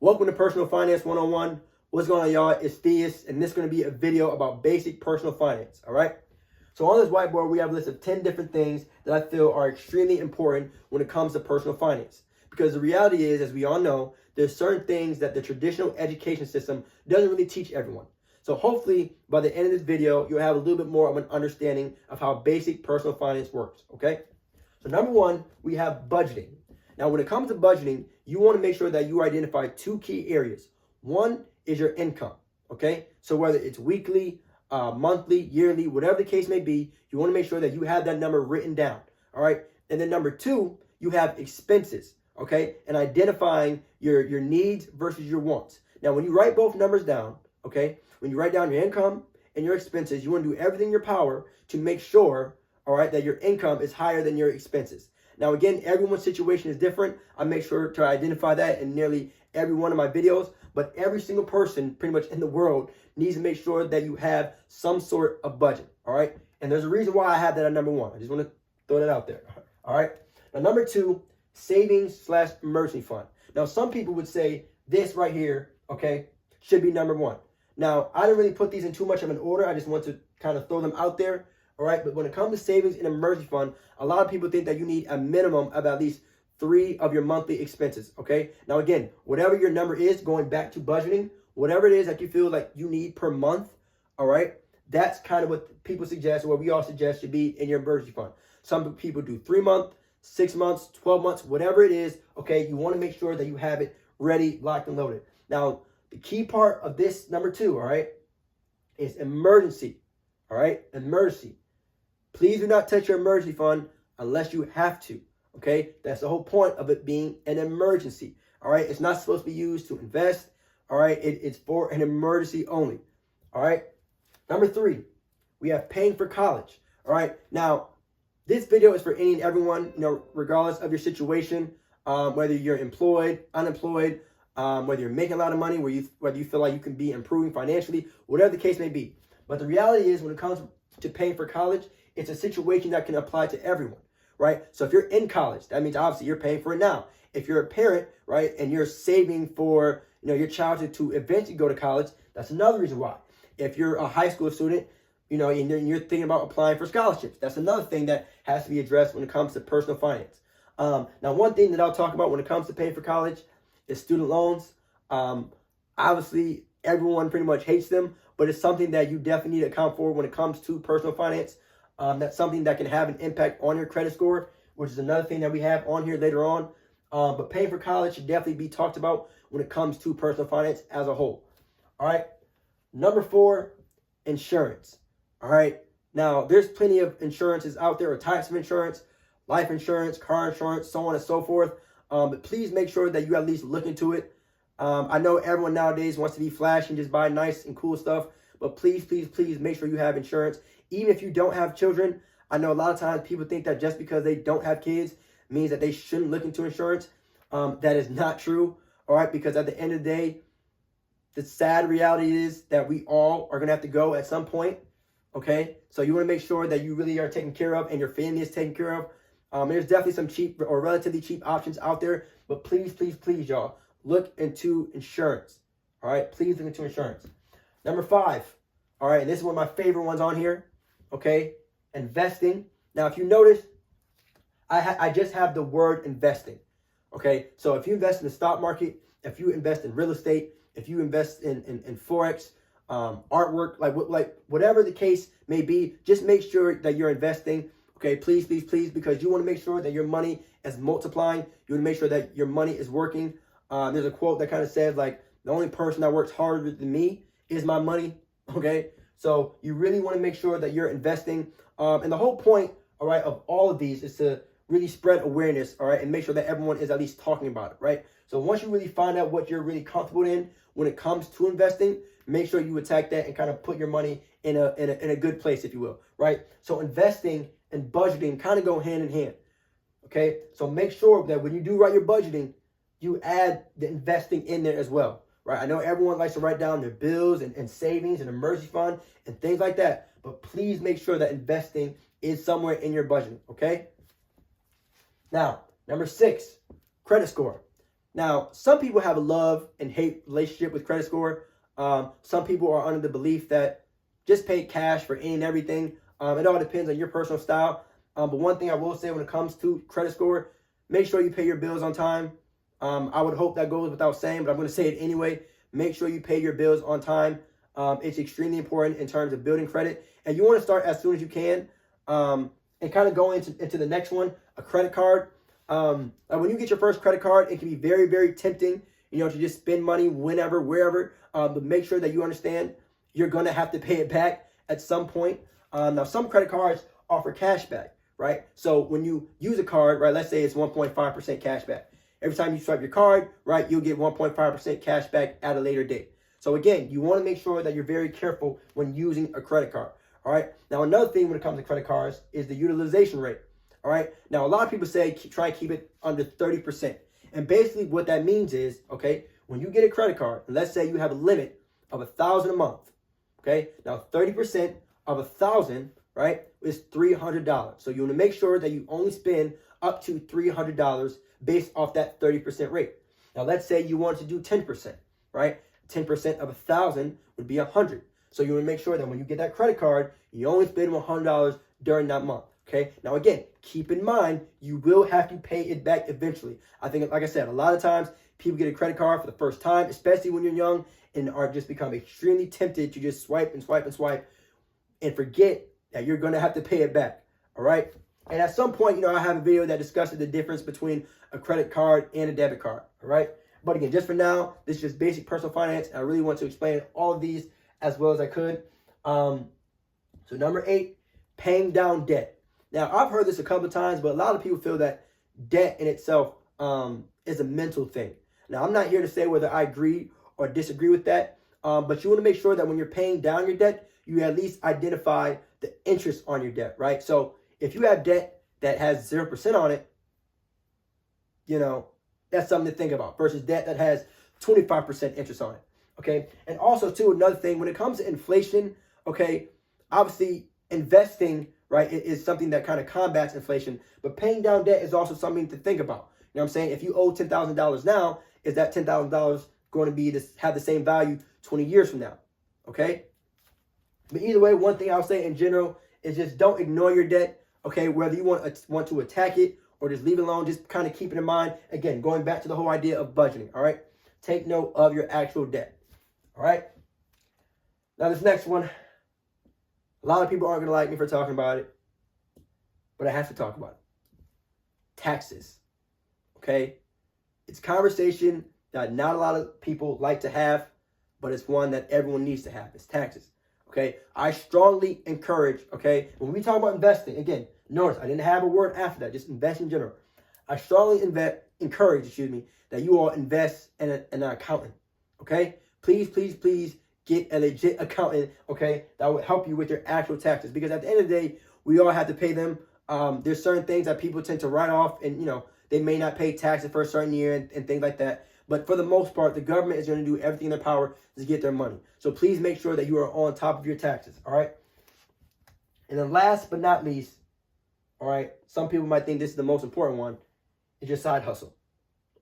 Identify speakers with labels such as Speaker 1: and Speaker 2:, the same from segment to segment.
Speaker 1: Welcome to Personal Finance 101. What's going on, y'all? It's Theus, and this is going to be a video about basic personal finance, all right? So on this whiteboard, we have a list of 10 different things that I feel are extremely important when it comes to personal finance. Because the reality is, as we all know, there's certain things that the traditional education system doesn't really teach everyone. So hopefully, by the end of this video, you'll have a little bit more of an understanding of how basic personal finance works, okay? So number one, we have budgeting. Now, when it comes to budgeting, you want to make sure that you identify two key areas. One is your income, okay? So whether it's weekly, monthly, yearly, whatever the case may be, you want to make sure that you have that number written down, all right? And then number two, you have expenses, okay? And identifying your needs versus your wants. Now, when you write both numbers down, okay, when you write down your income and your expenses, you want to do everything in your power to make sure, all right, that your income is higher than your expenses. Now, again, everyone's situation is different. I make sure to identify that in nearly every one of my videos, but every single person pretty much in the world needs to make sure that you have some sort of budget, all right? And there's a reason why I have that at number one. I just want to throw that out there, all right? Now, number two, savings/emergency fund. Now, some people would say this right here, okay, should be number one. Now, I didn't really put these in too much of an order. I just want to kind of throw them out there. All right, but when it comes to savings and emergency fund, a lot of people think that you need a minimum of at least 3 of your monthly expenses, okay? Now, again, whatever your number is, going back to budgeting, whatever it is that you feel like you need per month, all right, that's kind of what people suggest, or what we all suggest should be in your emergency fund. Some people do 3 months, 6 months, 12 months, whatever it is, okay? You want to make sure that you have it ready, locked, and loaded. Now, the key part of this number two, all right, is emergency, all right? Emergency. Please do not touch your emergency fund unless you have to, okay? That's the whole point of it being an emergency, all right? It's not supposed to be used to invest, all right? It's for an emergency only, all right? Number three, we have paying for college, all right? Now, this video is for any and everyone, you know, regardless of your situation, whether you're employed, unemployed, whether you're making a lot of money, whether you feel like you can be improving financially, whatever the case may be. But the reality is, when it comes to paying for college, it's a situation that can apply to everyone, right? So if you're in college, that means obviously you're paying for it now. If you're a parent, right, and you're saving for, you know, your child to eventually go to college, that's another reason why. If you're a high school student, you know, and you're thinking about applying for scholarships, that's another thing that has to be addressed when it comes to personal finance. Now, one thing that I'll talk about when it comes to paying for college is student loans. Obviously, everyone pretty much hates them, but it's something that you definitely need to account for when it comes to personal finance. That's something that can have an impact on your credit score, which is another thing that we have on here later on. But paying for college should definitely be talked about when it comes to personal finance as a whole. All right. Number four, insurance. All right. Now, there's plenty of insurances out there, or types of insurance, life insurance, car insurance, so on and so forth. But please make sure that you at least look into it. I know everyone nowadays wants to be flashy and just buy nice and cool stuff, but please, please, please make sure you have insurance. Even if you don't have children, I know a lot of times people think that just because they don't have kids means that they shouldn't look into insurance. That is not true, all right? Because at the end of the day, the sad reality is that we all are going to have to go at some point, okay? So you want to make sure that you really are taken care of and your family is taken care of. There's definitely some cheap or relatively cheap options out there, but please, please, please, y'all, look into insurance, all right? Please look into insurance. Number five, all right, and this is one of my favorite ones on here, okay? Investing. Now, if you notice, I just have the word investing, okay? So if you invest in the stock market, if you invest in real estate, if you invest in Forex, artwork, like whatever the case may be, just make sure that you're investing, okay? Please, please, please, because you want to make sure that your money is multiplying. You want to make sure that your money is working. There's a quote that kind of says, like, the only person that works harder than me is my money, okay? So you really want to make sure that you're investing. And the whole point, all right, of all of these is to really spread awareness, all right, and make sure that everyone is at least talking about it, right? So once you really find out what you're really comfortable in when it comes to investing, make sure you attack that and kind of put your money in a good place, if you will, right? So investing and budgeting kind of go hand in hand, okay? So make sure that when you do write your budgeting, you add the investing in there as well, right? I know everyone likes to write down their bills and savings and emergency fund and things like that, but please make sure that investing is somewhere in your budget, okay? Now, number six, credit score. Now, some people have a love and hate relationship with credit score. Some people are under the belief that just pay cash for any and everything. It all depends on your personal style. But one thing I will say when it comes to credit score, make sure you pay your bills on time. I would hope that goes without saying, but I'm going to say it anyway. Make sure you pay your bills on time. It's extremely important in terms of building credit. And you want to start as soon as you can. And kind of go into the next one, a credit card. When you get your first credit card, it can be very, very tempting, to just spend money whenever, wherever. But make sure that you understand you're going to have to pay it back at some point. Now, some credit cards offer cash back, right? So when you use a card, right, let's say it's 1.5% cash back. Every time you swipe your card, right, you'll get 1.5% cash back at a later date. So again, you want to make sure that you're very careful when using a credit card. All right. Now, another thing when it comes to credit cards is the utilization rate. All right. Now, a lot of people say try and keep it under 30%. And basically what that means is, okay, when you get a credit card, and let's say you have a limit of $1,000 a month. Okay. Now, 30% of $1,000, right, is $300. So you want to make sure that you only spend up to $300 based off that 30% rate. Now, let's say you want to do 10%, right? 10% of $1,000 would be $100. So you want to make sure that when you get that credit card, you only spend $100 during that month. Okay. Now, again, keep in mind, you will have to pay it back eventually. I think, like I said, a lot of times people get a credit card for the first time, especially when you're young, and are just become extremely tempted to just swipe and swipe and swipe and forget that you're going to have to pay it back. All right. And at some point, I have a video that discusses the difference between a credit card and a debit card. All right. But again, just for now, this is just basic personal finance. And I really want to explain all of these as well as I could. So number 8, paying down debt. Now, I've heard this a couple of times, but a lot of people feel that debt in itself is a mental thing. Now, I'm not here to say whether I agree or disagree with that, but you want to make sure that when you're paying down your debt, you at least identify the interest on your debt, right? So if you have debt that has 0% on it, that's something to think about versus debt that has 25% interest on it. Okay. And also too, another thing, when it comes to inflation, okay, obviously investing, right, is something that kind of combats inflation, but paying down debt is also something to think about. You know what I'm saying? If you owe $10,000 now, is that $10,000 going to have the same value 20 years from now? Okay. But either way, one thing I'll say in general is just don't ignore your debt. Okay. Whether you want to attack it or just leave it alone, just kind of keep it in mind. Again, going back to the whole idea of budgeting. All right. Take note of your actual debt. All right. Now, this next one, a lot of people aren't going to like me for talking about it, but I have to talk about it. Taxes. Okay. It's a conversation that not a lot of people like to have, but it's one that everyone needs to have. It's taxes. Okay. I strongly encourage, okay, when we talk about investing, again, notice I didn't have a word after that, just invest in general. I strongly encourage, that you all invest in an accountant. Okay. Please, please, please get a legit accountant, okay, that will help you with your actual taxes. Because at the end of the day, we all have to pay them. There's certain things that people tend to write off and, they may not pay taxes for a certain year and things like that. But for the most part, the government is going to do everything in their power to get their money. So please make sure that you are on top of your taxes, all right? And then last but not least, all right, some people might think this is the most important one, is your side hustle,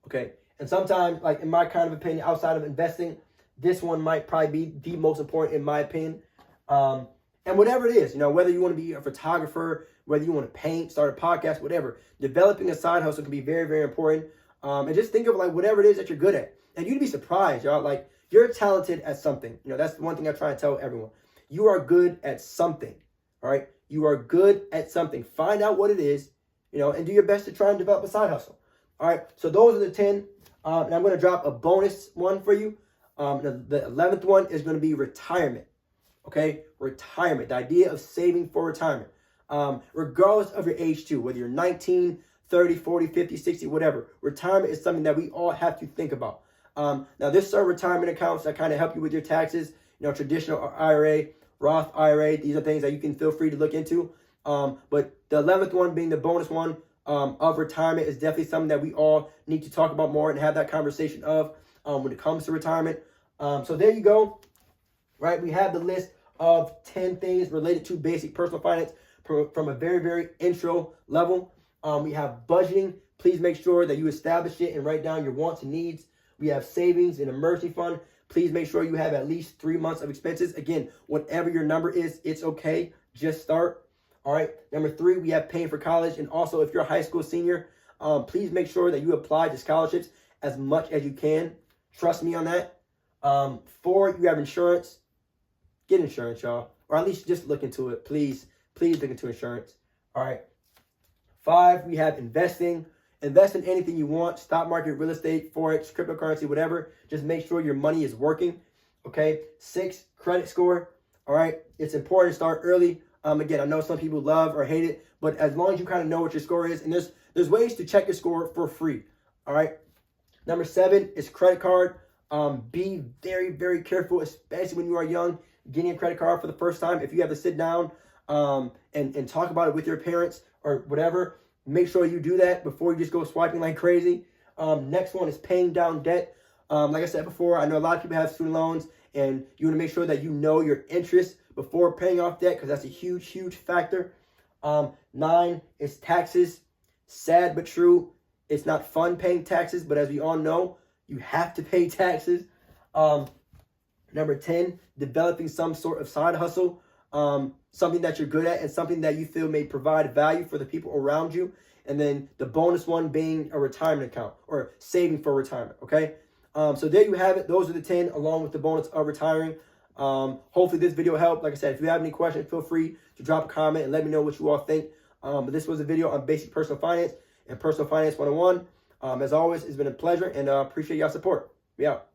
Speaker 1: okay? And sometimes, like in my kind of opinion, outside of investing, this one might probably be the most important in my opinion. And whatever it is, whether you want to be a photographer, whether you want to paint, start a podcast, whatever, developing a side hustle can be very, very important. And just think of like whatever it is that you're good at. And you'd be surprised, y'all. Like you're talented at something. That's the one thing I try to tell everyone. You are good at something. All right. You are good at something. Find out what it is, and do your best to try and develop a side hustle. All right. So those are the 10. And I'm going to drop a bonus one for you. The 11th one is going to be retirement. Okay. Retirement. The idea of saving for retirement. Regardless of your age too, whether you're 19, 30, 40, 50, 60, whatever. Retirement is something that we all have to think about. Now, there's certain retirement accounts that kind of help you with your taxes. Traditional IRA, Roth IRA. These are things that you can feel free to look into. But the 11th one being the bonus one of retirement is definitely something that we all need to talk about more and have that conversation of when it comes to retirement. So there you go. Right. We have the list of 10 things related to basic personal finance from a very, very intro level. We have budgeting. Please make sure that you establish it and write down your wants and needs. We have savings and emergency fund. Please make sure you have at least 3 months of expenses. Again, whatever your number is, it's okay. Just start. All right. Number 3, we have paying for college. And also, if you're a high school senior, please make sure that you apply to scholarships as much as you can. Trust me on that. 4, you have insurance. Get insurance, y'all. Or at least just look into it. Please look into insurance. All right. 5, we have investing. Invest in anything you want. Stock market, real estate, forex, cryptocurrency, whatever. Just make sure your money is working. Okay. 6, credit score. All right. It's important to start early. Again, I know some people love or hate it, but as long as you kind of know what your score is, and there's ways to check your score for free. All right. Number 7 is credit card. Be very, very careful, especially when you are young, getting a credit card for the first time. If you have to sit down and talk about it with your parents or whatever, make sure you do that before you just go swiping like crazy. Next one is paying down debt. Like I said before, I know a lot of people have student loans, and you want to make sure that you know your interest before paying off debt, because that's a huge, huge factor. 9 is taxes. Sad but true. It's not fun paying taxes, but as we all know, you have to pay taxes. Number 10, developing some sort of side hustle. Something that you're good at and something that you feel may provide value for the people around you. And then the bonus one being a retirement account or saving for retirement, okay? So there you have it. Those are the 10 along with the bonus of retiring. Hopefully this video helped. Like I said, if you have any questions, feel free to drop a comment and let me know what you all think. But this was a video on basic personal finance and personal finance 101. As always, it's been a pleasure, and appreciate y'all support. We out.